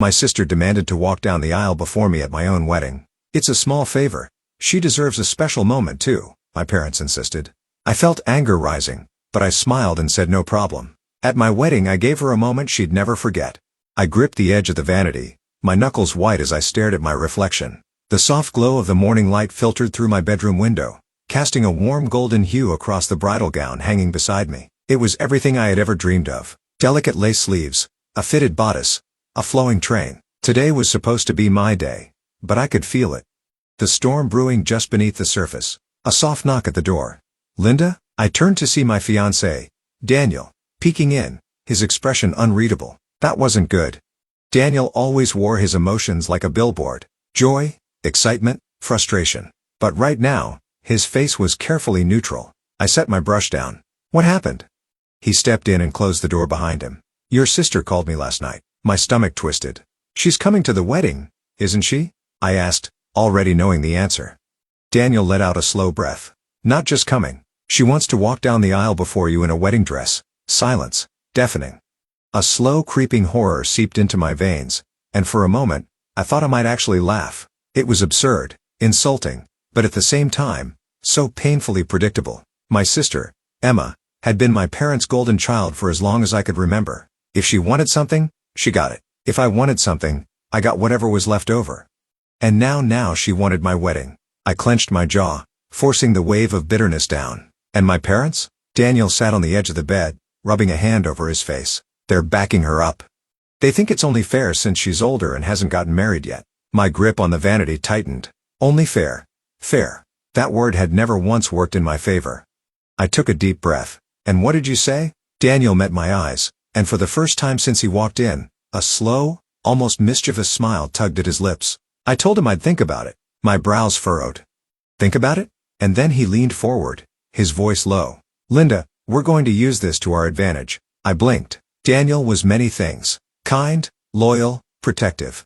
My sister demanded to walk down the aisle before me at my own wedding. It's a small favor. She deserves a special moment too, my parents insisted. I felt anger rising, but I smiled and said no problem. At my wedding I gave her a moment she'd never forget. I gripped the edge of the vanity, my knuckles white as I stared at my reflection. The soft glow of the morning light filtered through my bedroom window, casting a warm golden hue across the bridal gown hanging beside me. It was everything I had ever dreamed of. Delicate lace sleeves, a fitted bodice, a flowing train. Today was supposed to be my day, but I could feel it. The storm brewing just beneath the surface. A soft knock at the door. Linda? I turned to see my fiancé, Daniel, peeking in, his expression unreadable. That wasn't good. Daniel always wore his emotions like a billboard. Joy, excitement, frustration. But right now, his face was carefully neutral. I set my brush down. What happened? He stepped in and closed the door behind him. Your sister called me last night. My stomach twisted. She's coming to the wedding, isn't she? I asked, already knowing the answer. Daniel let out a slow breath. Not just coming. She wants to walk down the aisle before you in a wedding dress. Silence. Deafening. A slow creeping horror seeped into my veins, and for a moment, I thought I might actually laugh. It was absurd, insulting, but at the same time, so painfully predictable. My sister, Emma, had been my parents' golden child for as long as I could remember. If she wanted something, she got it. If I wanted something, I got whatever was left over. And now she wanted my wedding. I clenched my jaw, forcing the wave of bitterness down. And my parents? Daniel sat on the edge of the bed, rubbing a hand over his face. They're backing her up. They think it's only fair since she's older and hasn't gotten married yet. My grip on the vanity tightened. Only fair. Fair. That word had never once worked in my favor. I took a deep breath. And what did you say? Daniel met my eyes, and for the first time since he walked in, a slow, almost mischievous smile tugged at his lips. I told him I'd think about it. My brows furrowed. Think about it? And then he leaned forward, his voice low. Linda, we're going to use this to our advantage. I blinked. Daniel was many things. Kind, loyal, protective.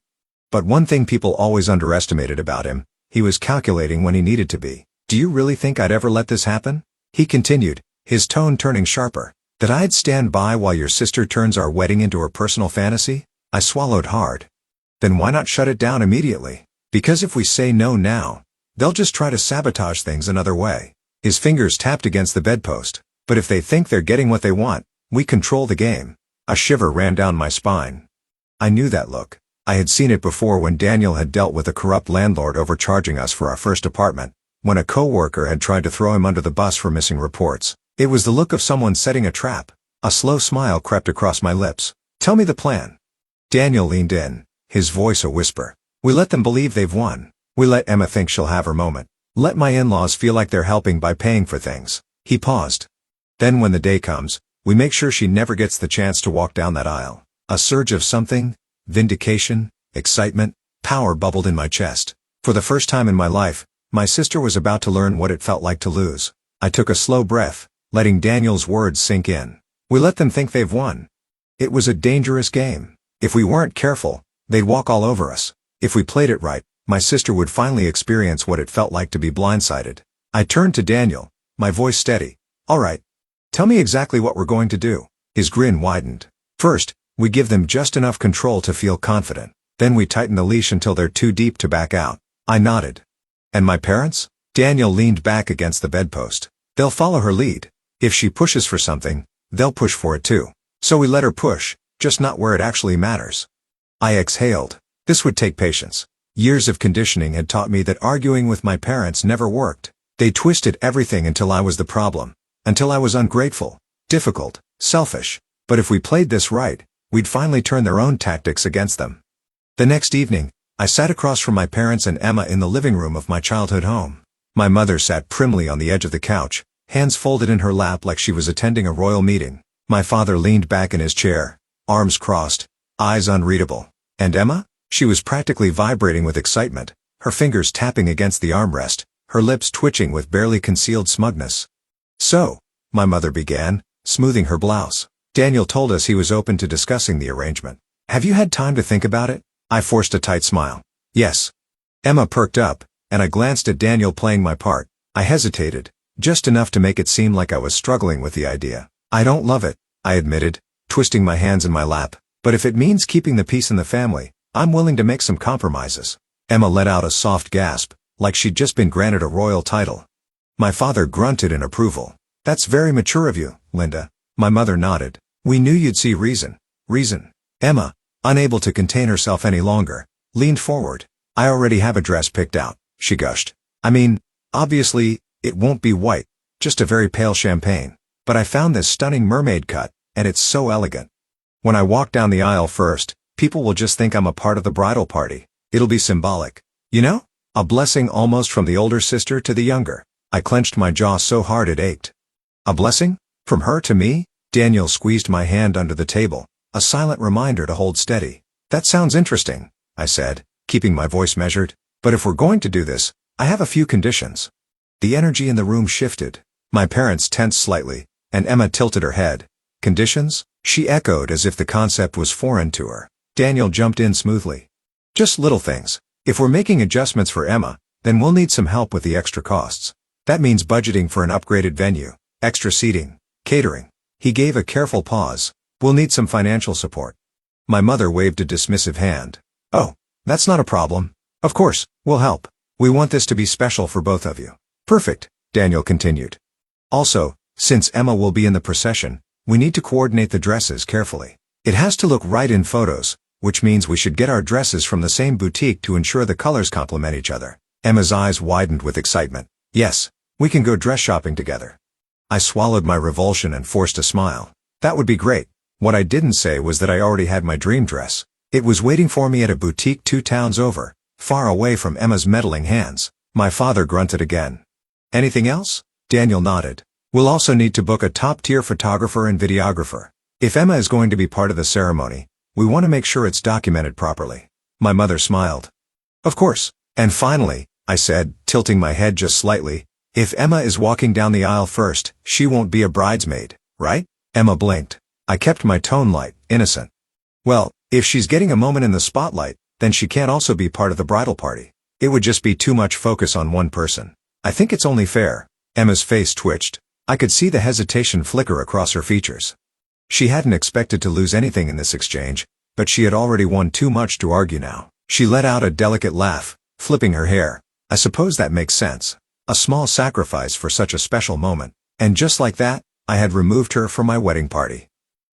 But one thing people always underestimated about him, he was calculating when he needed to be. Do you really think I'd ever let this happen? He continued, his tone turning sharper. That I'd stand by while your sister turns our wedding into her personal fantasy? I swallowed hard. Then why not shut it down immediately? Because if we say no now, they'll just try to sabotage things another way. His fingers tapped against the bedpost. But if they think they're getting what they want, we control the game. A shiver ran down my spine. I knew that look. I had seen it before when Daniel had dealt with a corrupt landlord overcharging us for our first apartment, when a coworker had tried to throw him under the bus for missing reports. It was the look of someone setting a trap. A slow smile crept across my lips. Tell me the plan. Daniel leaned in, his voice a whisper. We let them believe they've won. We let Emma think she'll have her moment. Let my in-laws feel like they're helping by paying for things. He paused. Then when the day comes, we make sure she never gets the chance to walk down that aisle. A surge of something, vindication, excitement, power bubbled in my chest. For the first time in my life, my sister was about to learn what it felt like to lose. I took a slow breath, letting Daniel's words sink in. We let them think they've won. It was a dangerous game. If we weren't careful, they'd walk all over us. If we played it right, my sister would finally experience what it felt like to be blindsided. I turned to Daniel, my voice steady. All right. Tell me exactly what we're going to do. His grin widened. First, we give them just enough control to feel confident. Then we tighten the leash until they're too deep to back out. I nodded. And my parents? Daniel leaned back against the bedpost. They'll follow her lead. If she pushes for something, they'll push for it too. So we let her push, just not where it actually matters. I exhaled. This would take patience. Years of conditioning had taught me that arguing with my parents never worked. They twisted everything until I was the problem. Until I was ungrateful, difficult, selfish. But if we played this right, we'd finally turn their own tactics against them. The next evening, I sat across from my parents and Emma in the living room of my childhood home. My mother sat primly on the edge of the couch, hands folded in her lap like she was attending a royal meeting. My father leaned back in his chair, arms crossed, eyes unreadable. And Emma? She was practically vibrating with excitement, her fingers tapping against the armrest, her lips twitching with barely concealed smugness. So, my mother began, smoothing her blouse. Daniel told us he was open to discussing the arrangement. Have you had time to think about it? I forced a tight smile. Yes. Emma perked up, and I glanced at Daniel playing my part. I hesitated, just enough to make it seem like I was struggling with the idea. I don't love it, I admitted, twisting my hands in my lap. But if it means keeping the peace in the family, I'm willing to make some compromises. Emma let out a soft gasp, like she'd just been granted a royal title. My father grunted in approval. That's very mature of you, Linda. My mother nodded. We knew you'd see reason. Reason. Emma, unable to contain herself any longer, leaned forward. I already have a dress picked out, she gushed. I mean, obviously, it won't be white, just a very pale champagne. But I found this stunning mermaid cut, and it's so elegant. When I walk down the aisle first, people will just think I'm a part of the bridal party. It'll be symbolic. You know? A blessing almost from the older sister to the younger. I clenched my jaw so hard it ached. A blessing? From her to me? Daniel squeezed my hand under the table, a silent reminder to hold steady. That sounds interesting, I said, keeping my voice measured. But if we're going to do this, I have a few conditions. The energy in the room shifted. My parents tensed slightly, and Emma tilted her head. Conditions? She echoed as if the concept was foreign to her. Daniel jumped in smoothly. Just little things. If we're making adjustments for Emma, then we'll need some help with the extra costs. That means budgeting for an upgraded venue, extra seating, catering. He gave a careful pause. We'll need some financial support. My mother waved a dismissive hand. Oh, that's not a problem. Of course, we'll help. We want this to be special for both of you. Perfect, Daniel continued. Also, since Emma will be in the procession, we need to coordinate the dresses carefully. It has to look right in photos, which means we should get our dresses from the same boutique to ensure the colors complement each other. Emma's eyes widened with excitement. Yes, we can go dress shopping together. I swallowed my revulsion and forced a smile. That would be great. What I didn't say was that I already had my dream dress. It was waiting for me at a boutique 2 towns over, far away from Emma's meddling hands. My father grunted again. Anything else? Daniel nodded. We'll also need to book a top-tier photographer and videographer. If Emma is going to be part of the ceremony, we want to make sure it's documented properly. My mother smiled. Of course. And finally, I said, tilting my head just slightly, if Emma is walking down the aisle first, she won't be a bridesmaid, right? Emma blinked. I kept my tone light, innocent. Well, if she's getting a moment in the spotlight, then she can't also be part of the bridal party. It would just be too much focus on one person. I think it's only fair. Emma's face twitched. I could see the hesitation flicker across her features. She hadn't expected to lose anything in this exchange, but she had already won too much to argue now. She let out a delicate laugh, flipping her hair. I suppose that makes sense. A small sacrifice for such a special moment. And just like that, I had removed her from my wedding party.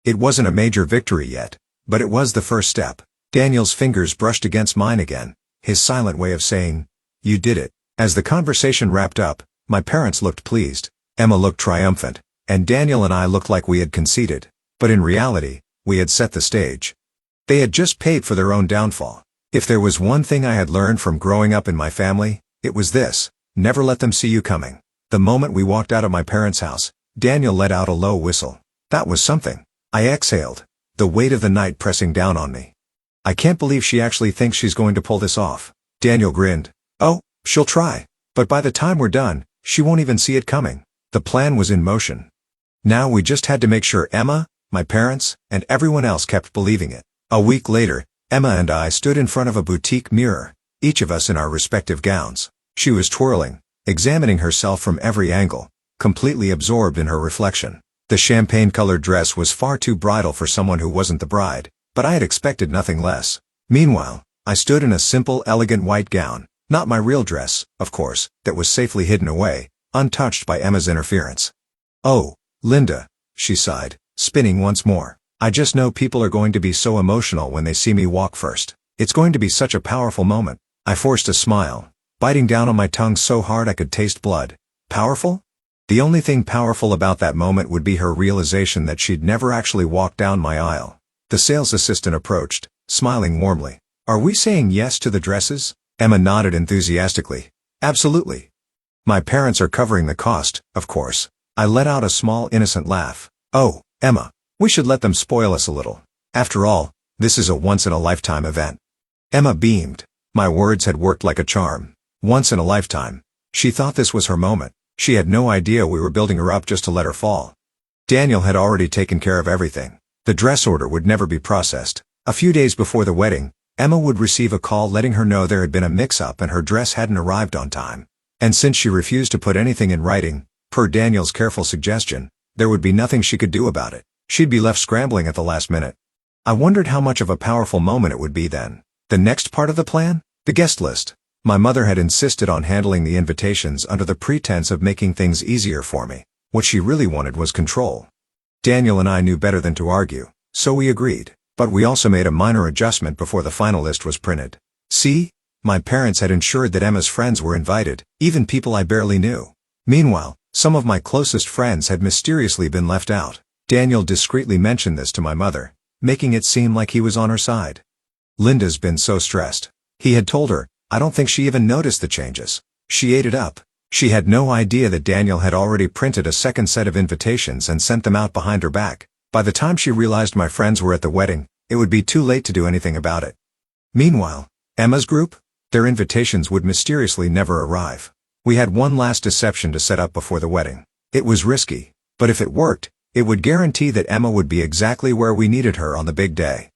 It wasn't a major victory yet, but it was the first step. Daniel's fingers brushed against mine again, his silent way of saying, "You did it." As the conversation wrapped up, my parents looked pleased. Emma looked triumphant, and Daniel and I looked like we had conceded. But in reality, we had set the stage. They had just paid for their own downfall. If there was one thing I had learned from growing up in my family, it was this: never let them see you coming. The moment we walked out of my parents' house, Daniel let out a low whistle. That was something. I exhaled, the weight of the night pressing down on me. I can't believe she actually thinks she's going to pull this off. Daniel grinned. Oh, she'll try. But by the time we're done, she won't even see it coming. The plan was in motion. Now we just had to make sure Emma, my parents, and everyone else kept believing it. A week later, Emma and I stood in front of a boutique mirror, each of us in our respective gowns. She was twirling, examining herself from every angle, completely absorbed in her reflection. The champagne-colored dress was far too bridal for someone who wasn't the bride, but I had expected nothing less. Meanwhile, I stood in a simple, elegant white gown, not my real dress, of course, that was safely hidden away, untouched by Emma's interference. Oh, Linda, she sighed, spinning once more. I just know people are going to be so emotional when they see me walk first. It's going to be such a powerful moment. I forced a smile, biting down on my tongue so hard I could taste blood. Powerful? The only thing powerful about that moment would be her realization that she'd never actually walked down my aisle. The sales assistant approached, smiling warmly. Are we saying yes to the dresses? Emma nodded enthusiastically. Absolutely. My parents are covering the cost, of course. I let out a small innocent laugh. Oh, Emma, we should let them spoil us a little. After all, this is a once-in-a-lifetime event. Emma beamed. My words had worked like a charm. Once in a lifetime. She thought this was her moment. She had no idea we were building her up just to let her fall. Daniel had already taken care of everything. The dress order would never be processed. A few days before the wedding, Emma would receive a call letting her know there had been a mix-up and her dress hadn't arrived on time. And since she refused to put anything in writing, per Daniel's careful suggestion, there would be nothing she could do about it. She'd be left scrambling at the last minute. I wondered how much of a powerful moment it would be then. The next part of the plan? The guest list. My mother had insisted on handling the invitations under the pretense of making things easier for me. What she really wanted was control. Daniel and I knew better than to argue, so we agreed. But we also made a minor adjustment before the final list was printed. See? My parents had ensured that Emma's friends were invited, even people I barely knew. Meanwhile, some of my closest friends had mysteriously been left out. Daniel discreetly mentioned this to my mother, making it seem like he was on her side. Linda's been so stressed. He had told her, I don't think she even noticed the changes. She ate it up. She had no idea that Daniel had already printed a second set of invitations and sent them out behind her back. By the time she realized my friends were at the wedding, it would be too late to do anything about it. Meanwhile, Emma's group? Their invitations would mysteriously never arrive. We had one last deception to set up before the wedding. It was risky, but if it worked, it would guarantee that Emma would be exactly where we needed her on the big day.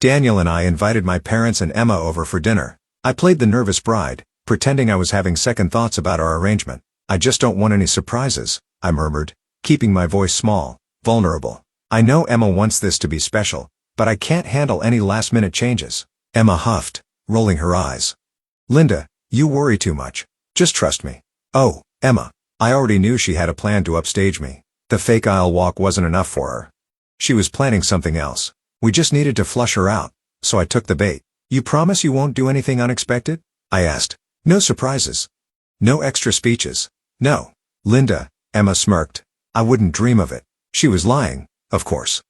Daniel and I invited my parents and Emma over for dinner. I played the nervous bride, pretending I was having second thoughts about our arrangement. I just don't want any surprises, I murmured, keeping my voice small, vulnerable. I know Emma wants this to be special, but I can't handle any last-minute changes. Emma huffed, rolling her eyes. Linda, you worry too much. Just trust me. Oh, Emma. I already knew she had a plan to upstage me. The fake aisle walk wasn't enough for her. She was planning something else. We just needed to flush her out, so I took the bait. You promise you won't do anything unexpected? I asked. No surprises. No extra speeches. No. Linda, Emma smirked. I wouldn't dream of it. She was lying, of course.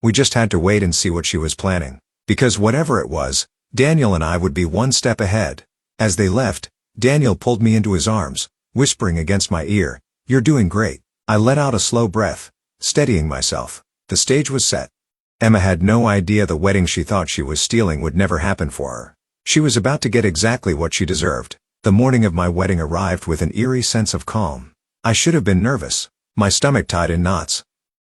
We just had to wait and see what she was planning. Because whatever it was, Daniel and I would be one step ahead. As they left, Daniel pulled me into his arms, whispering against my ear, "You're doing great." I let out a slow breath, steadying myself. The stage was set. Emma had no idea the wedding she thought she was stealing would never happen for her. She was about to get exactly what she deserved. The morning of my wedding arrived with an eerie sense of calm. I should have been nervous, my stomach tied in knots.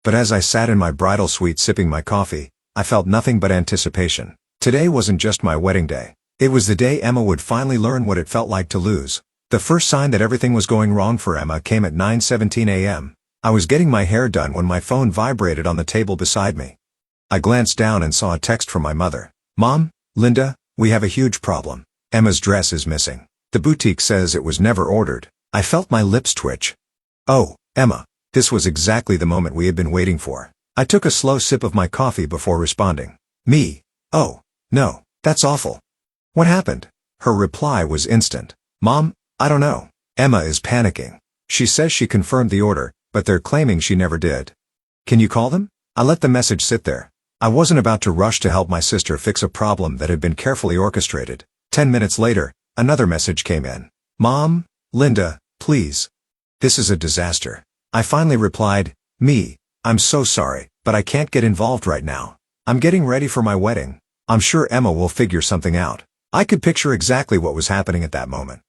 But as I sat in my bridal suite sipping my coffee, I felt nothing but anticipation. Today wasn't just my wedding day. It was the day Emma would finally learn what it felt like to lose. The first sign that everything was going wrong for Emma came at 9:17 a.m. I was getting my hair done when my phone vibrated on the table beside me. I glanced down and saw a text from my mother. "Mom, Linda, we have a huge problem. Emma's dress is missing. The boutique says it was never ordered." I felt my lips twitch. Oh, Emma. This was exactly the moment we had been waiting for. I took a slow sip of my coffee before responding. Me? Oh, no, that's awful. What happened? Her reply was instant. "Mom, I don't know. Emma is panicking. She says she confirmed the order, but they're claiming she never did. Can you call them?" I let the message sit there. I wasn't about to rush to help my sister fix a problem that had been carefully orchestrated. 10 minutes later, another message came in. "Mom, Linda, please. This is a disaster." I finally replied, "Me, I'm so sorry, but I can't get involved right now. I'm getting ready for my wedding. I'm sure Emma will figure something out." I could picture exactly what was happening at that moment.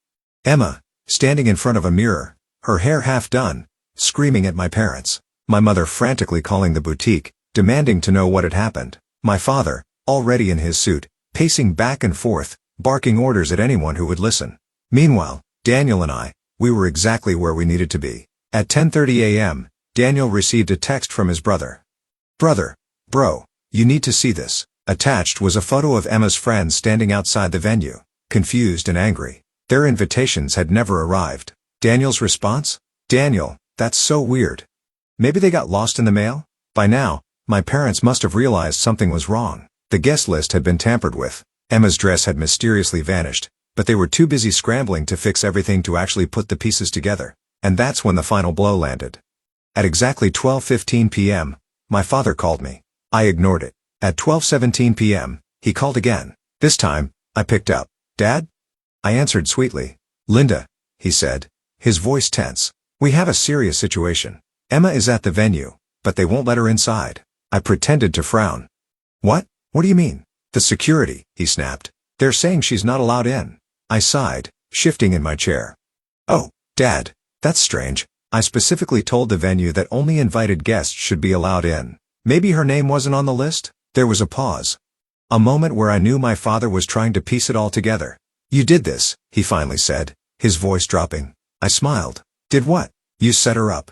Emma, standing in front of a mirror, her hair half done, screaming at my parents. My mother frantically calling the boutique, demanding to know what had happened. My father, already in his suit, pacing back and forth, barking orders at anyone who would listen. Meanwhile, Daniel and we were exactly where we needed to be. At 10:30 a.m., Daniel received a text from his brother. Bro, you need to see this." Attached was a photo of Emma's friends standing outside the venue, confused and angry. Their invitations had never arrived. Daniel's response? "Daniel, that's so weird. Maybe they got lost in the mail?" By now, my parents must have realized something was wrong. The guest list had been tampered with. Emma's dress had mysteriously vanished, but they were too busy scrambling to fix everything to actually put the pieces together. And that's when the final blow landed. At exactly 12:15 p.m., my father called me. I ignored it. At 12:17 p.m., he called again. This time, I picked up. "Dad?" I answered sweetly. "Linda," he said, his voice tense. "We have a serious situation. Emma is at the venue, but they won't let her inside." I pretended to frown. What do you mean?" "The security," he snapped. "They're saying she's not allowed in." I sighed, shifting in my chair. "Oh, Dad, that's strange. I specifically told the venue that only invited guests should be allowed in. Maybe her name wasn't on the list?" There was a pause. A moment where I knew my father was trying to piece it all together. "You did this," he finally said, his voice dropping. I smiled. "Did what?" "You set her up."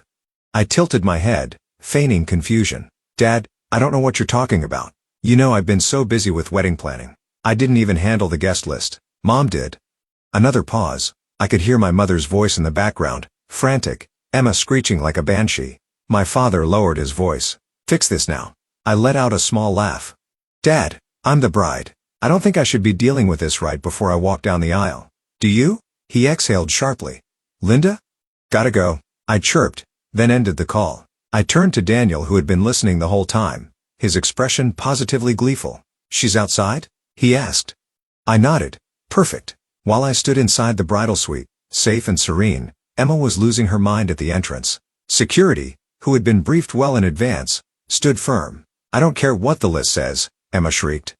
I tilted my head, feigning confusion. "Dad, I don't know what you're talking about. You know I've been so busy with wedding planning. I didn't even handle the guest list. Mom did. Another pause. I could hear my mother's voice in the background, frantic, Emma screeching like a banshee. My father lowered his voice. Fix this now. I let out a small laugh. Dad, I'm the bride. I don't think I should be dealing with this right before I walk down the aisle. Do you? He exhaled sharply. Linda? Gotta go. I chirped, then ended the call. I turned to Daniel, who had been listening the whole time, his expression positively gleeful. She's outside? He asked. I nodded. Perfect. While I stood inside the bridal suite, safe and serene, Emma was losing her mind at the entrance. Security, who had been briefed well in advance, stood firm. I don't care what the list says, Emma shrieked.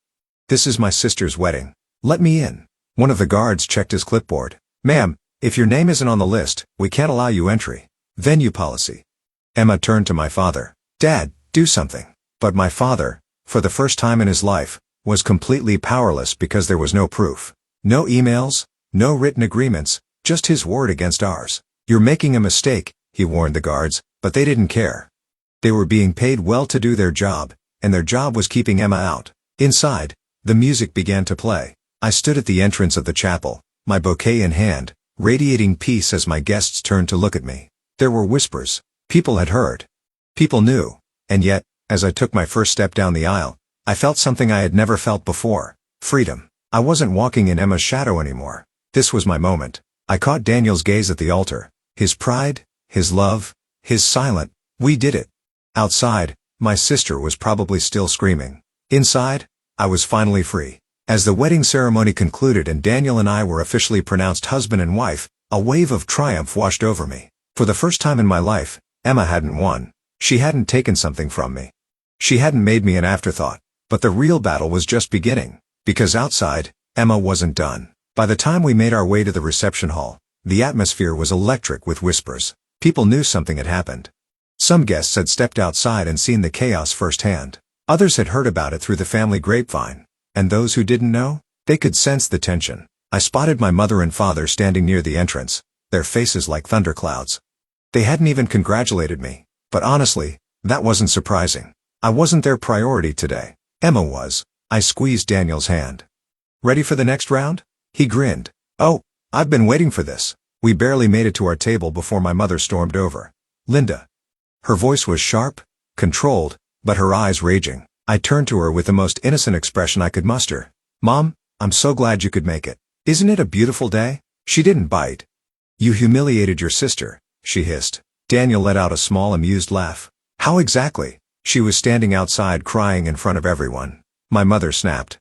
This is my sister's wedding. Let me in. One of the guards checked his clipboard. Ma'am, if your name isn't on the list, we can't allow you entry. Venue policy. Emma turned to my father. Dad, do something. But my father, for the first time in his life, was completely powerless because there was no proof. No emails, no written agreements, just his word against ours. You're making a mistake, he warned the guards, but they didn't care. They were being paid well to do their job, and their job was keeping Emma out. Inside, the music began to play. I stood at the entrance of the chapel, my bouquet in hand, radiating peace as my guests turned to look at me. There were whispers. People had heard. People knew. And yet, as I took my first step down the aisle, I felt something I had never felt before. Freedom. I wasn't walking in Emma's shadow anymore. This was my moment. I caught Daniel's gaze at the altar. His pride, his love, his silent, we did it. Outside, my sister was probably still screaming. Inside, I was finally free. As the wedding ceremony concluded and Daniel and I were officially pronounced husband and wife, a wave of triumph washed over me. For the first time in my life, Emma hadn't won. She hadn't taken something from me. She hadn't made me an afterthought. But the real battle was just beginning. Because outside, Emma wasn't done. By the time we made our way to the reception hall, the atmosphere was electric with whispers. People knew something had happened. Some guests had stepped outside and seen the chaos firsthand. Others had heard about it through the family grapevine. And those who didn't know, they could sense the tension. I spotted my mother and father standing near the entrance, their faces like thunderclouds. They hadn't even congratulated me. But honestly, that wasn't surprising. I wasn't their priority today. Emma was. I squeezed Daniel's hand. Ready for the next round? He grinned. Oh, I've been waiting for this. We barely made it to our table before my mother stormed over. Linda. Her voice was sharp, controlled, but her eyes raging. I turned to her with the most innocent expression I could muster. Mom, I'm so glad you could make it. Isn't it a beautiful day? She didn't bite. You humiliated your sister, she hissed. Daniel let out a small amused laugh. How exactly? She was standing outside crying in front of everyone. My mother snapped.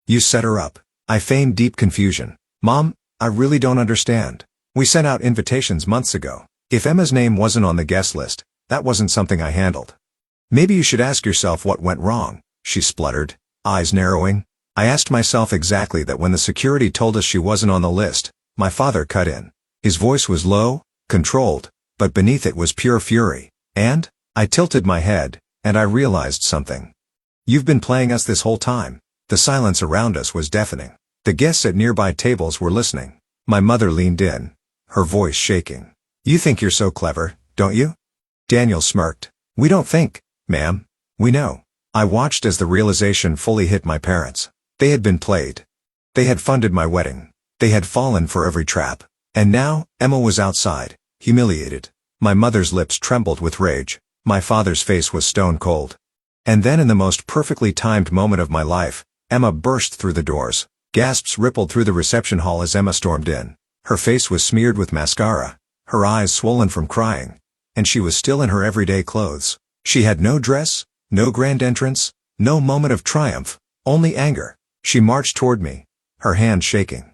You set her up. I feigned deep confusion. Mom, I really don't understand. We sent out invitations months ago. If Emma's name wasn't on the guest list, that wasn't something I handled. Maybe you should ask yourself what went wrong, she spluttered, eyes narrowing. I asked myself exactly that when the security told us she wasn't on the list. My father cut in. His voice was low, controlled, but beneath it was pure fury. And? I tilted my head, and I realized something. You've been playing us this whole time. The silence around us was deafening. The guests at nearby tables were listening. My mother leaned in, her voice shaking. You think you're so clever, don't you? Daniel smirked. We don't think, ma'am. We know. I watched as the realization fully hit my parents. They had been played. They had funded my wedding. They had fallen for every trap. And now, Emma was outside, humiliated. My mother's lips trembled with rage. My father's face was stone cold. And then in the most perfectly timed moment of my life, Emma burst through the doors. Gasps rippled through the reception hall as Emma stormed in. Her face was smeared with mascara, her eyes swollen from crying. And she was still in her everyday clothes. She had no dress, no grand entrance, no moment of triumph, only anger. She marched toward me, her hand shaking.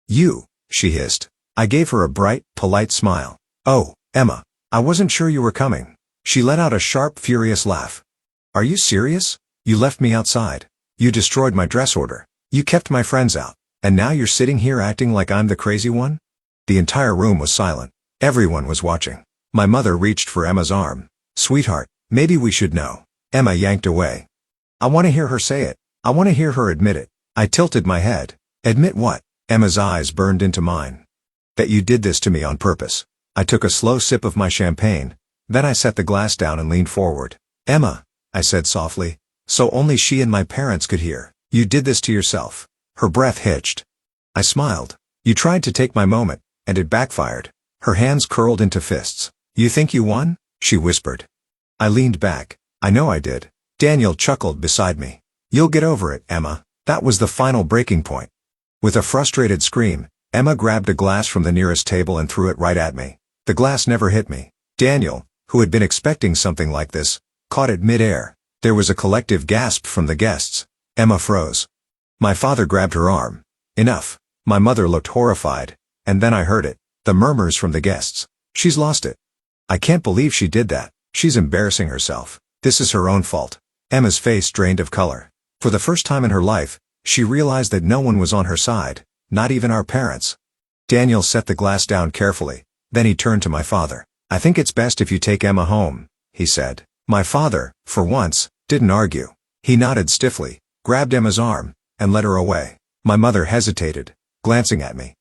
You, she hissed. I gave her a bright, polite smile. Oh, Emma, I wasn't sure you were coming. She let out a sharp, furious laugh. Are you serious? You left me outside. You destroyed my dress order. You kept my friends out. And now you're sitting here acting like I'm the crazy one? The entire room was silent. Everyone was watching. My mother reached for Emma's arm. Sweetheart, maybe we should know. Emma yanked away. I want to hear her say it. I want to hear her admit it. I tilted my head. Admit what? Emma's eyes burned into mine. That you did this to me on purpose. I took a slow sip of my champagne. Then I set the glass down and leaned forward. Emma, I said softly, so only she and my parents could hear. You did this to yourself. Her breath hitched. I smiled. You tried to take my moment, and it backfired. Her hands curled into fists. You think you won? She whispered. I leaned back. I know I did. Daniel chuckled beside me. You'll get over it, Emma. That was the final breaking point. With a frustrated scream, Emma grabbed a glass from the nearest table and threw it right at me. The glass never hit me. Daniel, who had been expecting something like this, caught it mid-air. There was a collective gasp from the guests. Emma froze. My father grabbed her arm. Enough. My mother looked horrified, and then I heard it. The murmurs from the guests. She's lost it. I can't believe she did that. She's embarrassing herself. This is her own fault. Emma's face drained of color. For the first time in her life, she realized that no one was on her side, not even our parents. Daniel set the glass down carefully. Then he turned to my father. I think it's best if you take Emma home, he said. My father, for once, didn't argue. He nodded stiffly, grabbed Emma's arm, and led her away. My mother hesitated, glancing at me.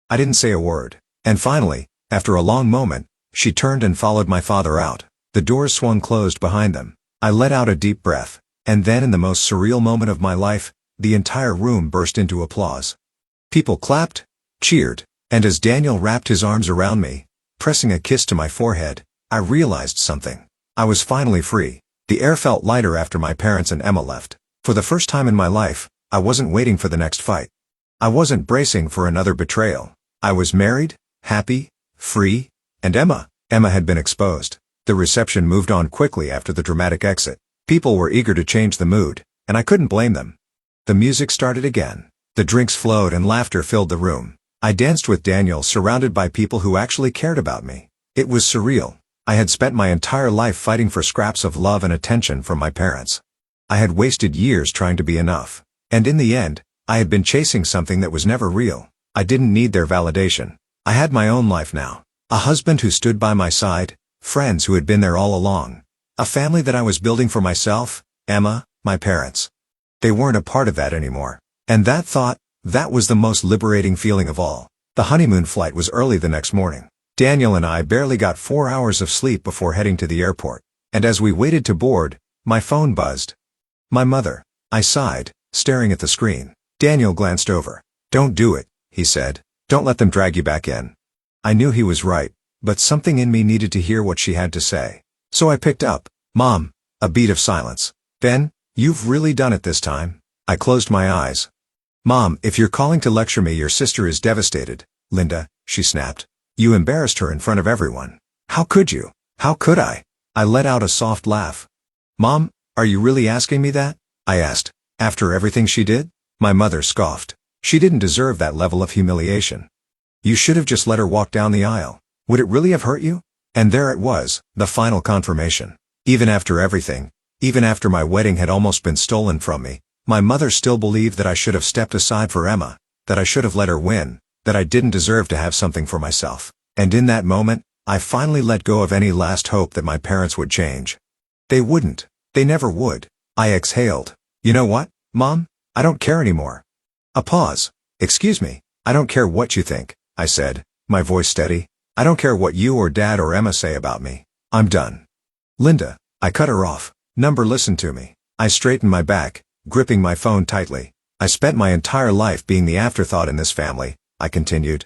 I didn't say a word. And finally, after a long moment, she turned and followed my father out. The doors swung closed behind them. I let out a deep breath, and then in the most surreal moment of my life, the entire room burst into applause. People clapped, cheered, and as Daniel wrapped his arms around me, pressing a kiss to my forehead, I realized something. I was finally free. The air felt lighter after my parents and Emma left. For the first time in my life, I wasn't waiting for the next fight. I wasn't bracing for another betrayal. I was married, happy, free, and Emma had been exposed. The reception moved on quickly after the dramatic exit. People were eager to change the mood, and I couldn't blame them. The music started again. The drinks flowed and laughter filled the room. I danced with Daniel, surrounded by people who actually cared about me. It was surreal. I had spent my entire life fighting for scraps of love and attention from my parents. I had wasted years trying to be enough. And in the end, I had been chasing something that was never real. I didn't need their validation. I had my own life now. A husband who stood by my side, friends who had been there all along. A family that I was building for myself, Emma, my parents. They weren't a part of that anymore. And that was the most liberating feeling of all. The honeymoon flight was early the next morning. Daniel and I barely got 4 hours of sleep before heading to the airport. And as we waited to board, my phone buzzed. My mother. I sighed, staring at the screen. Daniel glanced over. Don't do it, he said. Don't let them drag you back in. I knew he was right, but something in me needed to hear what she had to say. So I picked up. Mom. A beat of silence. Ben, you've really done it this time. I closed my eyes. Mom, if you're calling to lecture me, your sister is devastated. Linda, she snapped. You embarrassed her in front of everyone. How could you? How could I? I let out a soft laugh. Mom, are you really asking me that? I asked. After everything she did? My mother scoffed. She didn't deserve that level of humiliation. You should have just let her walk down the aisle. Would it really have hurt you? And there it was, the final confirmation. Even after everything, even after my wedding had almost been stolen from me, my mother still believed that I should have stepped aside for Emma, that I should have let her win, that I didn't deserve to have something for myself. And in that moment, I finally let go of any last hope that my parents would change. They wouldn't. They never would. I exhaled. You know what, Mom? I don't care anymore. A pause. Excuse me, I don't care what you think, I said, my voice steady. I don't care what you or Dad or Emma say about me. I'm done. Linda, I cut her off. Number, listen to me. I straightened my back, gripping my phone tightly. I spent my entire life being the afterthought in this family, I continued.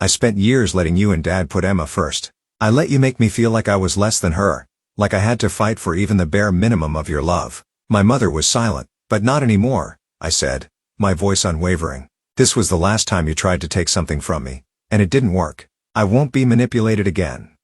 I spent years letting you and Dad put Emma first. I let you make me feel like I was less than her, like I had to fight for even the bare minimum of your love. My mother was silent. But not anymore, I said, my voice unwavering. This was the last time you tried to take something from me, and it didn't work. I won't be manipulated again.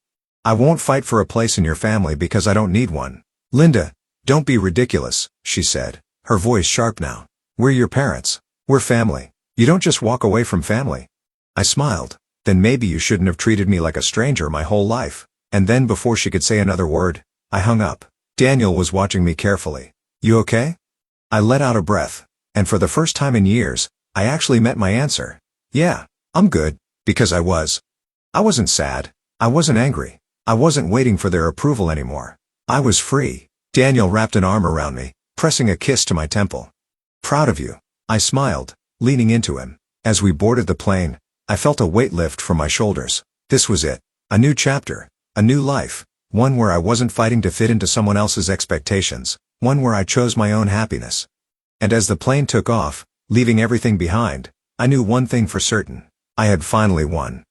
I won't fight for a place in your family because I don't need one. Linda, don't be ridiculous, she said, her voice sharp now. We're your parents. We're family. You don't just walk away from family. I smiled. Then maybe you shouldn't have treated me like a stranger my whole life. And then before she could say another word, I hung up. Daniel was watching me carefully. You okay? I let out a breath, and for the first time in years, I actually met my answer. Yeah, I'm good, because I was. I wasn't sad. I wasn't angry. I wasn't waiting for their approval anymore. I was free. Daniel wrapped an arm around me, pressing a kiss to my temple. Proud of you. I smiled, leaning into him. As we boarded the plane, I felt a weight lift from my shoulders. This was it. A new chapter. A new life. One where I wasn't fighting to fit into someone else's expectations. One where I chose my own happiness. And as the plane took off, Leaving everything behind, I knew one thing for certain. I had finally won.